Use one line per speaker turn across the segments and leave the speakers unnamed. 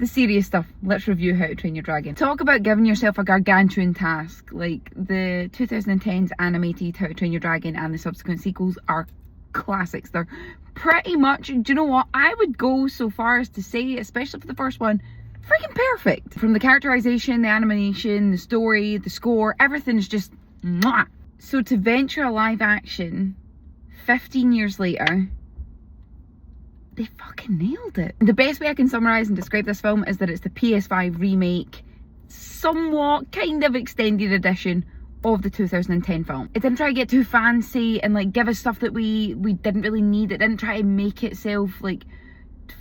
the serious stuff. Let's review How to Train Your Dragon. Talk about giving yourself a gargantuan task. Like, the 2010's animated How to Train Your Dragon and the subsequent sequels are classics. They're pretty much, do you know what, I would go so far as to say, especially for the first one, freaking perfect. From the characterization, the animation, the story, the score, everything's just mwah. So to venture a live action 15 years later, they fucking nailed it. The best way I can summarise and describe this film is that it's the PS5 remake, somewhat kind of extended edition of the 2010 film. It didn't try to get too fancy and like give us stuff that we didn't really need. It didn't try to make itself like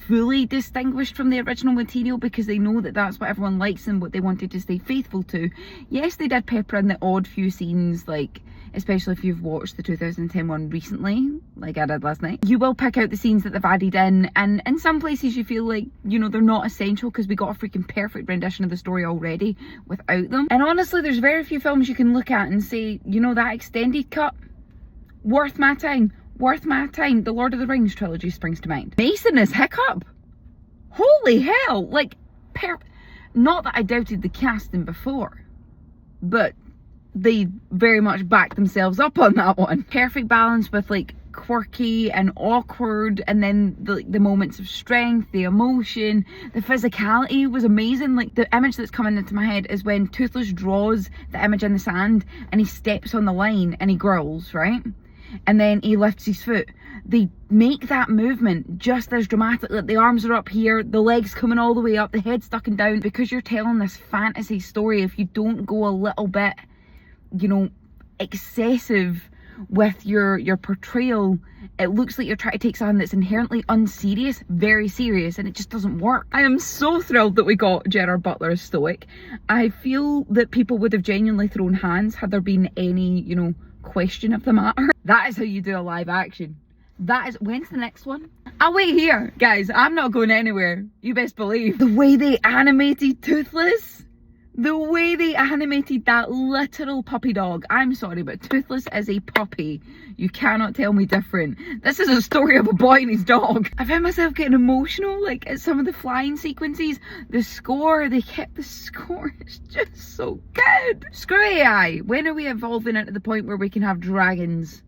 fully distinguished from the original material, because they know that that's what everyone likes and what they wanted to stay faithful to. Yes, they did pepper in the odd few scenes, like especially if you've watched the 2010 one recently, like I did last night. You will pick out the scenes that they've added in, and in some places you feel like, you know, they're not essential because we got a freaking perfect rendition of the story already without them. And honestly, there's very few films you can look at and say, you know, that extended cut, worth my time. Worth my time. The Lord of the Rings trilogy springs to mind. Mason as Hiccup? Holy hell! Like, not that I doubted the casting before, but they very much backed themselves up on that one. Perfect balance with like quirky and awkward, and then the moments of strength, the emotion, the physicality was amazing. Like, the image that's coming into my head is when Toothless draws the image in the sand and he steps on the line and he growls, right? And then he lifts his foot. They make that movement just as dramatic. Like, the arms are up here, the legs coming all the way up, the head stucking down. Because you're telling this fantasy story, if you don't go a little bit, you know, excessive with your portrayal, it looks like you're trying to take something that's inherently unserious very serious, and it just doesn't work. I am so thrilled that we got Gerard Butler as Stoic. I feel that people would have genuinely thrown hands had there been any, you know, question of the matter. That is how you do a live action. That is, when's the next one? I'll wait here. Guys, I'm not going anywhere. You best believe. The way they animated Toothless, the way they animated that literal puppy dog. I'm sorry, but Toothless is a puppy. You cannot tell me different. This is a story of a boy and his dog. I found myself getting emotional, like at some of the flying sequences. The score, they kept the score. It's just so good. Screw AI. When are we evolving into the point where we can have dragons?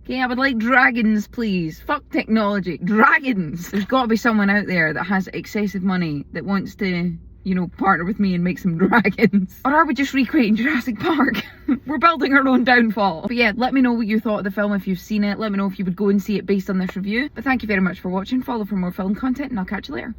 Okay, I would like dragons, please. Fuck technology. Dragons. There's got to be someone out there that has excessive money that wants to, you know, partner with me and make some dragons. Or are we just recreating Jurassic Park? We're building our own downfall. But yeah, let me know what you thought of the film if you've seen it. Let me know if you would go and see it based on this review. But thank you very much for watching. Follow for more film content and I'll catch you later.